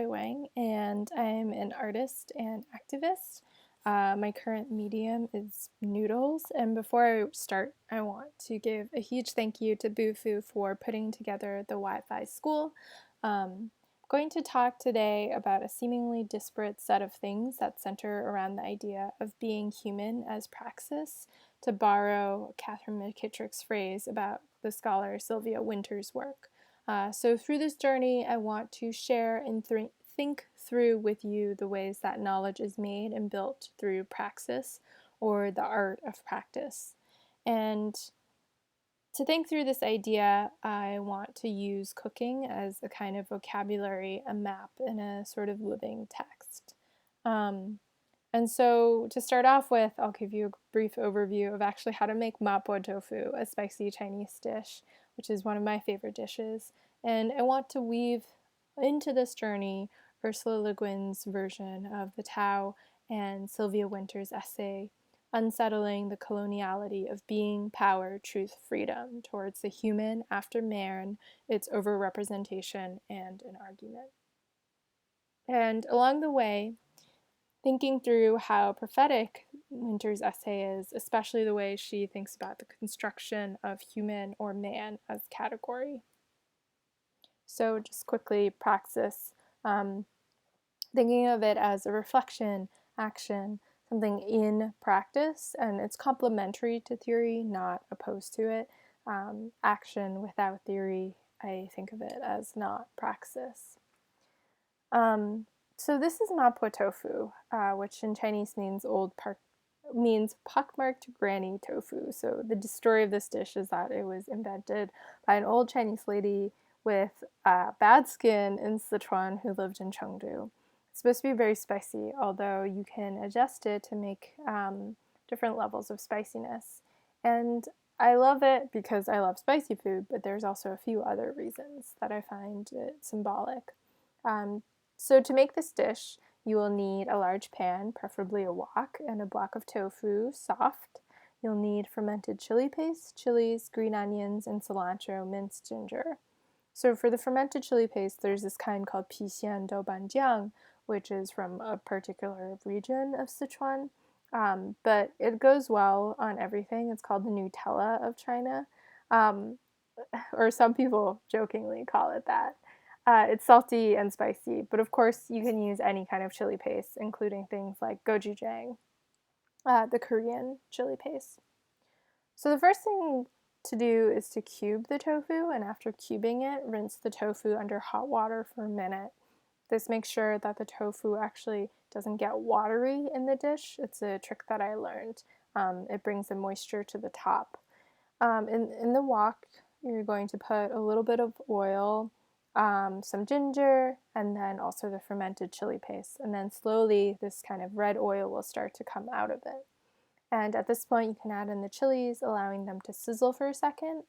Wang, and I'm an artist and activist. My current medium is noodles, and before I start, I want to give a huge thank you to Bufu for putting together the Wi-Fi school. I'm going to talk today about a seemingly disparate set of things that center around the idea of being human as praxis, to borrow Catherine McKittrick's phrase about the scholar Sylvia Wynter's work. So through this journey, I want to share and think through with you the ways that knowledge is made and built through praxis, or the art of practice. And to think through this idea, I want to use cooking as a kind of vocabulary, a map, and a sort of living text. And so to start off with, I'll give you a brief overview of actually how to make Mapo Tofu, a spicy Chinese dish, which is one of my favorite dishes. And I want to weave into this journey Ursula Le Guin's version of the Tao and Sylvia Wynter's essay, Unsettling the Coloniality of Being, Power, Truth, Freedom, towards the human after man, its overrepresentation, and an argument. And along the way, thinking through how prophetic Wynter's essay is, especially the way she thinks about the construction of human or man as category. So just quickly, praxis, thinking of it as a reflection, action, something in practice, and it's complementary to theory, not opposed to it. Action without theory, I think of it as not praxis. So this is Mapo Tofu, which in Chinese means pockmarked granny tofu. So the story of this dish is that it was invented by an old Chinese lady with bad skin in Sichuan who lived in Chengdu. It's supposed to be very spicy, although you can adjust it to make different levels of spiciness. And I love it because I love spicy food, but there's also a few other reasons that I find it symbolic. So to make this dish, you will need a large pan, preferably a wok, and a block of tofu, soft. You'll need fermented chili paste, chilies, green onions, and cilantro, minced ginger. So for the fermented chili paste, there's this kind called pixian doubanjiang, which is from a particular region of Sichuan, but it goes well on everything. It's called the Nutella of China, or some people jokingly call it that. It's salty and spicy, but of course you can use any kind of chili paste, including things like gochujang, the Korean chili paste. So the first thing to do is to cube the tofu, and after cubing it, rinse the tofu under hot water for a minute. This makes sure that the tofu actually doesn't get watery in the dish. It's a trick that I learned. It brings the moisture to the top. In the wok, you're going to put a little bit of oil, some ginger, and then also the fermented chili paste. And then slowly this kind of red oil will start to come out of it. And at this point, you can add in the chilies, allowing them to sizzle for a second,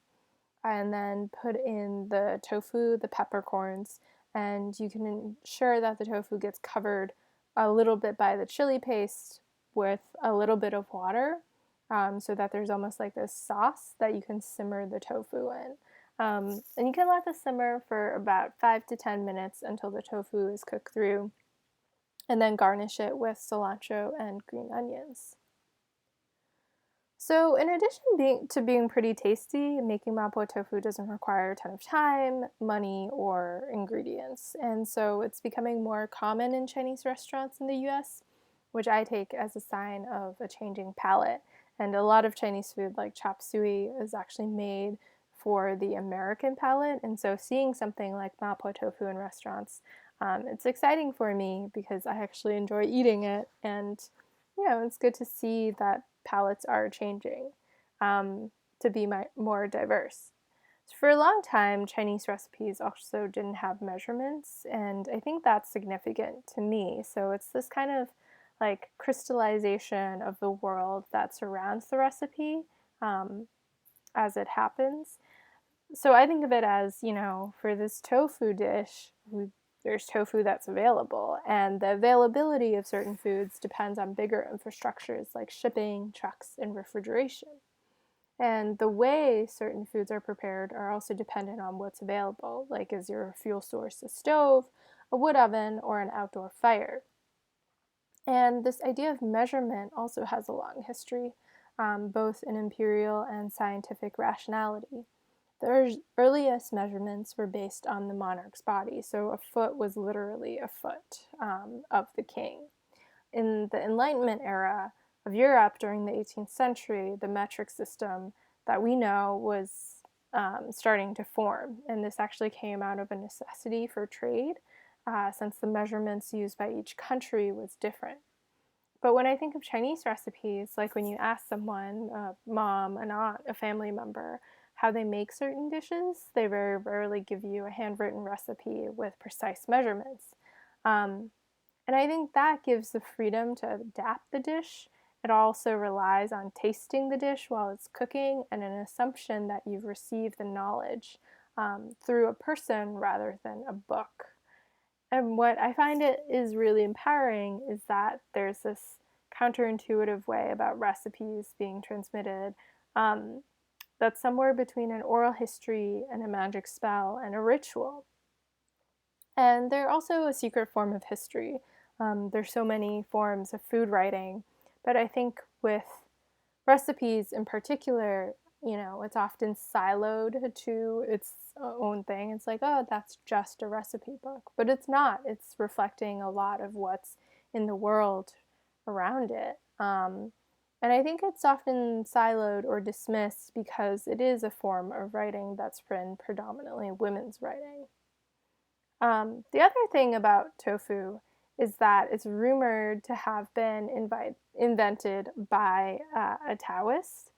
and then put in the tofu, the peppercorns, and you can ensure that the tofu gets covered a little bit by the chili paste with a little bit of water, so that there's almost like this sauce that you can simmer the tofu in. And you can let this simmer for about 5 to 10 minutes until the tofu is cooked through, and then garnish it with cilantro and green onions. So in addition to being pretty tasty, making Mapo Tofu doesn't require a ton of time, money, or ingredients. And so it's becoming more common in Chinese restaurants in the US, which I take as a sign of a changing palate. And a lot of Chinese food, like chop suey, is actually made for the American palate. And so seeing something like Mapo Tofu in restaurants, it's exciting for me because I actually enjoy eating it. And, it's good to see that palates are changing to be more diverse. So for a long time, Chinese recipes also didn't have measurements, and I think that's significant to me. So it's this kind of like crystallization of the world that surrounds the recipe as it happens. So I think of it as, for this tofu dish, there's tofu that's available, and the availability of certain foods depends on bigger infrastructures like shipping, trucks, and refrigeration. And the way certain foods are prepared are also dependent on what's available, like is your fuel source a stove, a wood oven, or an outdoor fire. And this idea of measurement also has a long history, both in imperial and scientific rationality. The earliest measurements were based on the monarch's body, so a foot was literally a foot of the king. In the Enlightenment era of Europe during the 18th century, the metric system that we know was starting to form, and this actually came out of a necessity for trade, since the measurements used by each country was different. But when I think of Chinese recipes, like when you ask someone, a mom, an aunt, a family member, how they make certain dishes, they very rarely give you a handwritten recipe with precise measurements. And I think that gives the freedom to adapt the dish. It also relies on tasting the dish while it's cooking and an assumption that you've received the knowledge through a person rather than a book. And what I find it is really empowering is that there's this counterintuitive way about recipes being transmitted that's somewhere between an oral history and a magic spell and a ritual. And they're also a secret form of history. There's so many forms of food writing, but I think with recipes in particular, it's often siloed to its own thing. It's like, oh, that's just a recipe book. But it's not. It's reflecting a lot of what's in the world around it. And I think it's often siloed or dismissed because it is a form of writing that's been predominantly women's writing. The other thing about tofu is that it's rumored to have been invented by a Taoist.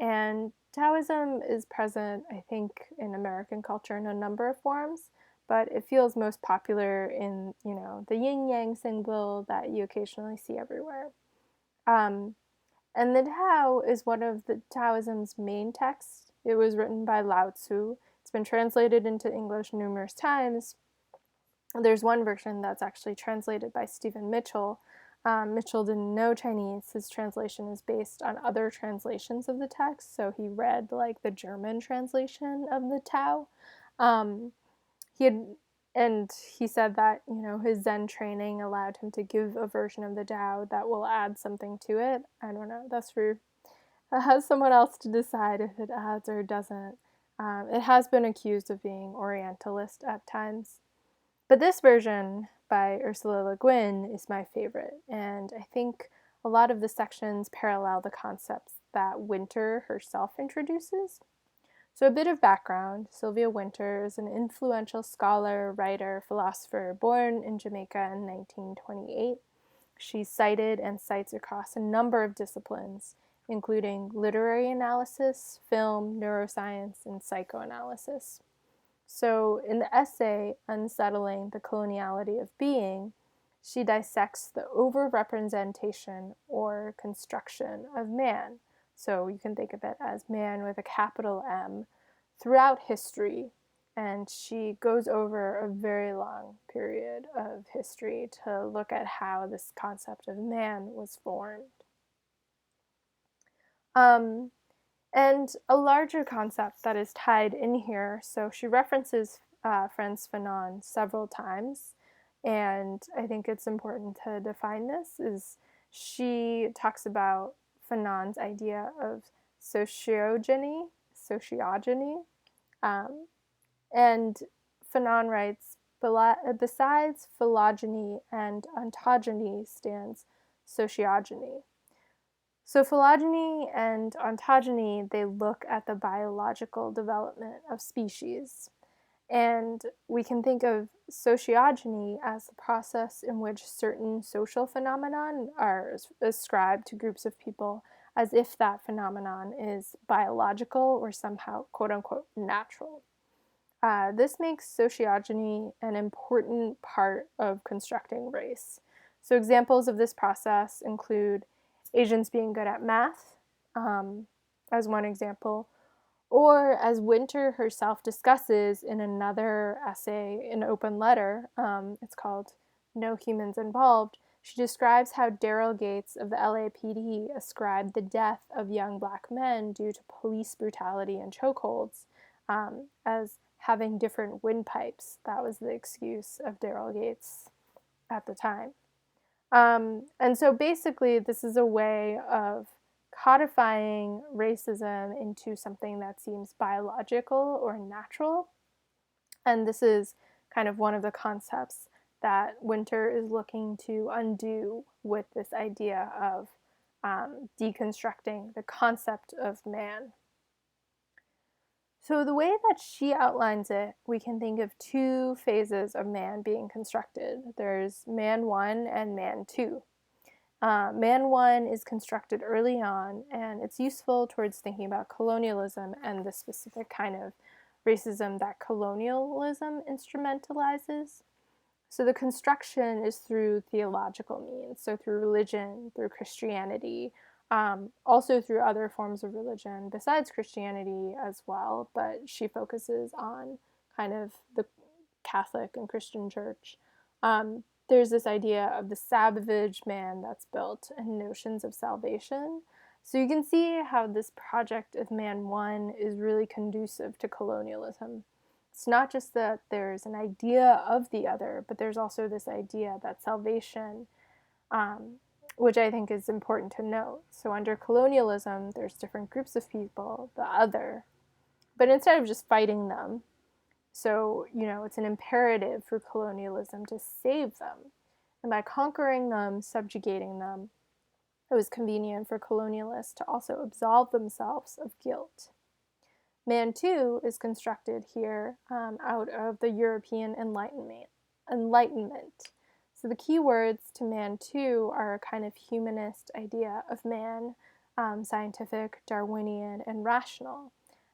And Taoism is present, I think, in American culture in a number of forms, but it feels most popular in, the yin-yang symbol that you occasionally see everywhere. And the Tao is one of the Taoism's main texts. It was written by Lao Tzu. It's been translated into English numerous times. There's one version that's actually translated by Stephen Mitchell. Mitchell didn't know Chinese. His translation is based on other translations of the text, so he read like the German translation of the Tao. He said that his Zen training allowed him to give a version of the Tao that will add something to it. I don't know. That's for someone else to decide if it adds or doesn't. It has been accused of being Orientalist at times. But this version by Ursula Le Guin is my favorite, and I think a lot of the sections parallel the concepts that Wynter herself introduces. So a bit of background, Sylvia Wynter is an influential scholar, writer, philosopher born in Jamaica in 1928. She's cited and cites across a number of disciplines, including literary analysis, film, neuroscience, and psychoanalysis. So in the essay, Unsettling, the Coloniality of Being, she dissects the overrepresentation or construction of man. So you can think of it as man with a capital M throughout history. And she goes over a very long period of history to look at how this concept of man was formed. And a larger concept that is tied in here, so she references Frantz Fanon several times, and I think it's important to define this, is she talks about Fanon's idea of sociogeny, and Fanon writes, besides phylogeny and ontogeny stands sociogeny. So phylogeny and ontogeny, they look at the biological development of species. And we can think of sociogeny as the process in which certain social phenomenon are ascribed to groups of people as if that phenomenon is biological or somehow quote-unquote natural. This makes sociogeny an important part of constructing race. So examples of this process include Asians being good at math, as one example, or as Wynter herself discusses in another essay, an open letter, it's called No Humans Involved, she describes how Daryl Gates of the LAPD ascribed the death of young black men due to police brutality and chokeholds as having different windpipes. That was the excuse of Daryl Gates at the time. And so basically, this is a way of codifying racism into something that seems biological or natural. And this is kind of one of the concepts that Wynter is looking to undo with this idea of deconstructing the concept of man. So the way that she outlines it, we can think of two phases of man being constructed. There's man one and man two. Man one is constructed early on, and it's useful towards thinking about colonialism and the specific kind of racism that colonialism instrumentalizes. So the construction is through theological means, so through religion, through Christianity, also through other forms of religion besides Christianity as well, but she focuses on kind of the Catholic and Christian church. There's this idea of the savage man that's built and notions of salvation. So you can see how this project of man one is really conducive to colonialism. It's not just that there's an idea of the other, but there's also this idea that salvation, which I think is important to note. So under colonialism, there's different groups of people, the other, but instead of just fighting them, so, it's an imperative for colonialism to save them. And by conquering them, subjugating them, it was convenient for colonialists to also absolve themselves of guilt. Man two is constructed here out of the European Enlightenment. So the key words to man two are a kind of humanist idea of man, scientific, Darwinian, and rational.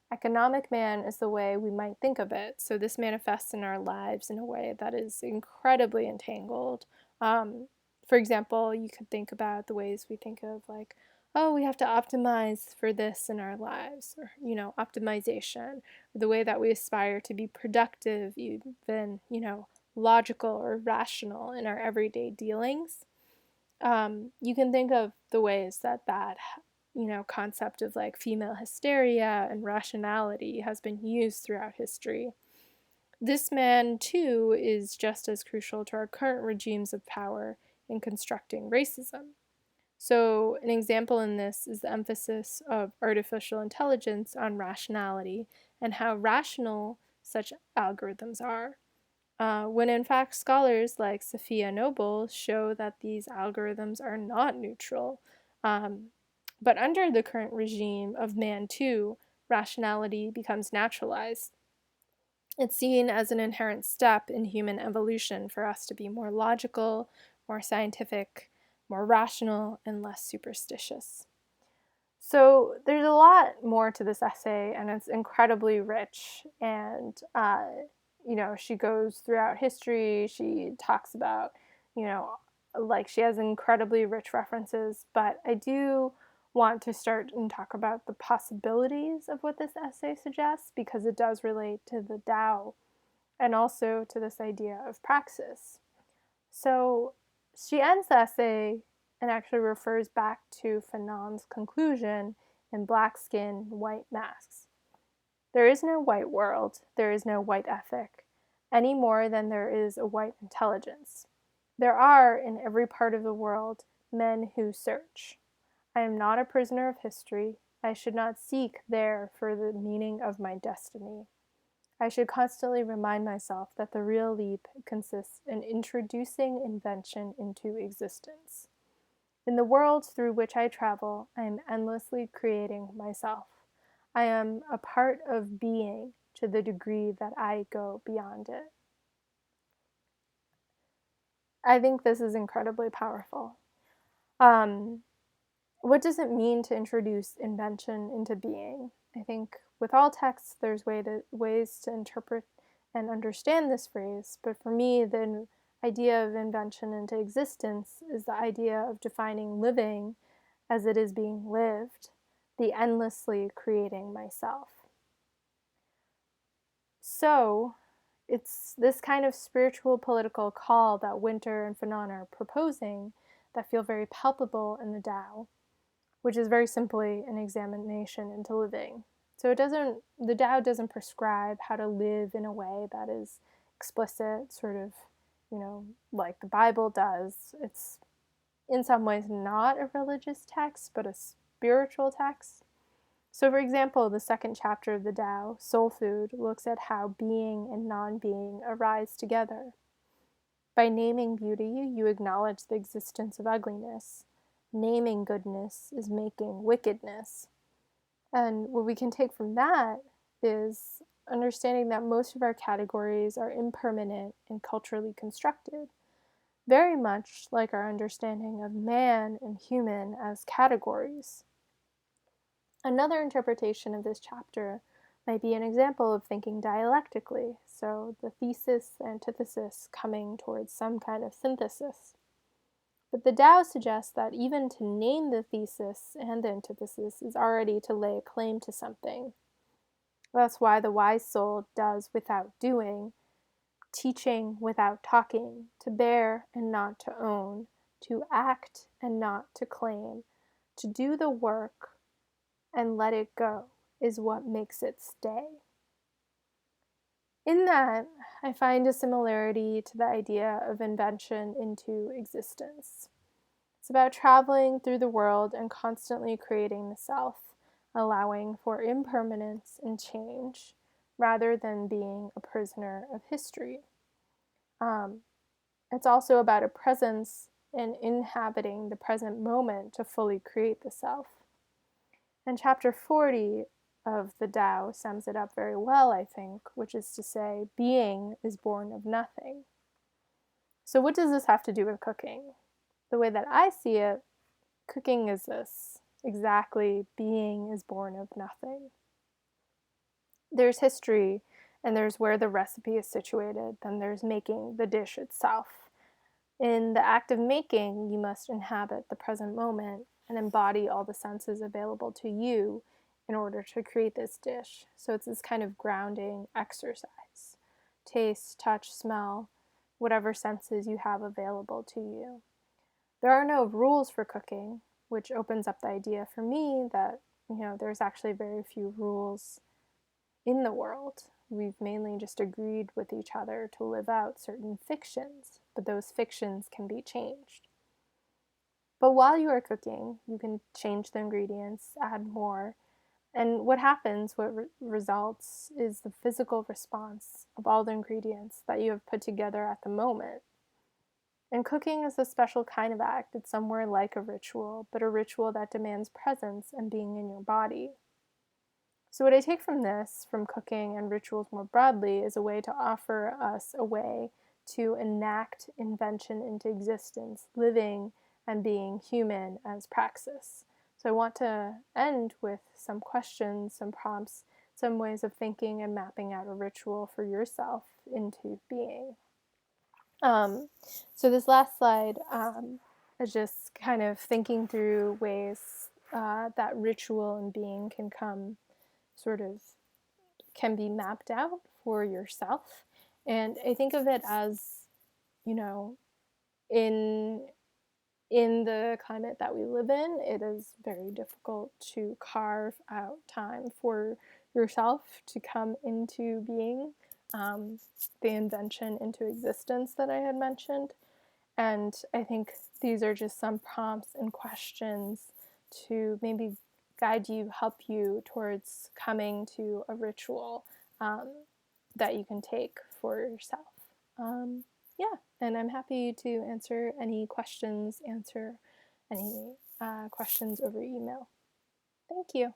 Economic man is the way we might think of it. So this manifests in our lives in a way that is incredibly entangled. For example, you could think about the ways we think of like, oh, we have to optimize for this in our lives, or, optimization, or the way that we aspire to be productive, even, logical or rational in our everyday dealings. You can think of the ways that concept of like female hysteria and rationality has been used throughout history. This man, too, is just as crucial to our current regimes of power in constructing racism. So an example in this is the emphasis of artificial intelligence on rationality and how rational such algorithms are. When in fact scholars like Sophia Noble show that these algorithms are not neutral. But under the current regime of man two, rationality becomes naturalized. It's seen as an inherent step in human evolution for us to be more logical, more scientific, more rational, and less superstitious. So there's a lot more to this essay, and it's incredibly rich. And, she goes throughout history. She talks about, she has incredibly rich references. But I do want to start and talk about the possibilities of what this essay suggests, because it does relate to the Tao and also to this idea of praxis. So she ends the essay and actually refers back to Fanon's conclusion in Black Skin, White Masks. There is no white world, there is no white ethic, any more than there is a white intelligence. There are, in every part of the world, men who search. I am not a prisoner of history. I should not seek there for the meaning of my destiny. I should constantly remind myself that the real leap consists in introducing invention into existence. In the worlds through which I travel, I am endlessly creating myself. I am a part of being to the degree that I go beyond it. I think this is incredibly powerful. What does it mean to introduce invention into being? I think with all texts, there's ways to interpret and understand this phrase, but for me, the idea of invention into existence is the idea of defining living as it is being lived, the endlessly creating myself. So it's this kind of spiritual political call that Wynter and Fanon are proposing that feel very palpable in the Tao, which is very simply an examination into living. So the Tao doesn't prescribe how to live in a way that is explicit, sort of, like the Bible does. It's in some ways not a religious text, but a spiritual text. So, for example, the second chapter of the Tao, Soul Food, looks at how being and non-being arise together. By naming beauty, you acknowledge the existence of ugliness. Naming goodness is making wickedness. And what we can take from that is understanding that most of our categories are impermanent and culturally constructed, very much like our understanding of man and human as categories. Another interpretation of this chapter might be an example of thinking dialectically, so the thesis, antithesis coming towards some kind of synthesis. But the Tao suggests that even to name the thesis and the antithesis is already to lay a claim to something. That's why the wise soul does without doing, teaching without talking, to bear and not to own, to act and not to claim, to do the work and let it go is what makes it stay. In that, I find a similarity to the idea of invention into existence. It's about traveling through the world and constantly creating the self, allowing for impermanence and change, rather than being a prisoner of history. It's also about a presence and inhabiting the present moment to fully create the self. And chapter 40 of the Tao sums it up very well, I think, which is to say, being is born of nothing. So what does this have to do with cooking? The way that I see it, cooking is this. Exactly, being is born of nothing. There's history, and there's where the recipe is situated, then there's making the dish itself. In the act of making, you must inhabit the present moment and embody all the senses available to you in order to create this dish. So it's this kind of grounding exercise. Taste, touch, smell, whatever senses you have available to you. There are no rules for cooking, which opens up the idea for me that, there's actually very few rules in the world. We've mainly just agreed with each other to live out certain fictions, but those fictions can be changed. But while you are cooking, you can change the ingredients, add more, and what happens, what results, is the physical response of all the ingredients that you have put together at the moment. And cooking is a special kind of act. It's somewhere like a ritual, but a ritual that demands presence and being in your body. So what I take from this, from cooking and rituals more broadly, is a way to offer us a way to enact invention into existence, living and being human as praxis. So I want to end with some questions, some prompts, some ways of thinking and mapping out a ritual for yourself into being. So this last slide is just kind of thinking through ways that ritual and being can be mapped out for yourself. And I think of it as, in the climate that we live in, it is very difficult to carve out time for yourself to come into being, the invention into existence that I had mentioned. And I think these are just some prompts and questions to maybe guide you, help you towards coming to a ritual that you can take for yourself. And I'm happy to answer any questions over email. Thank you.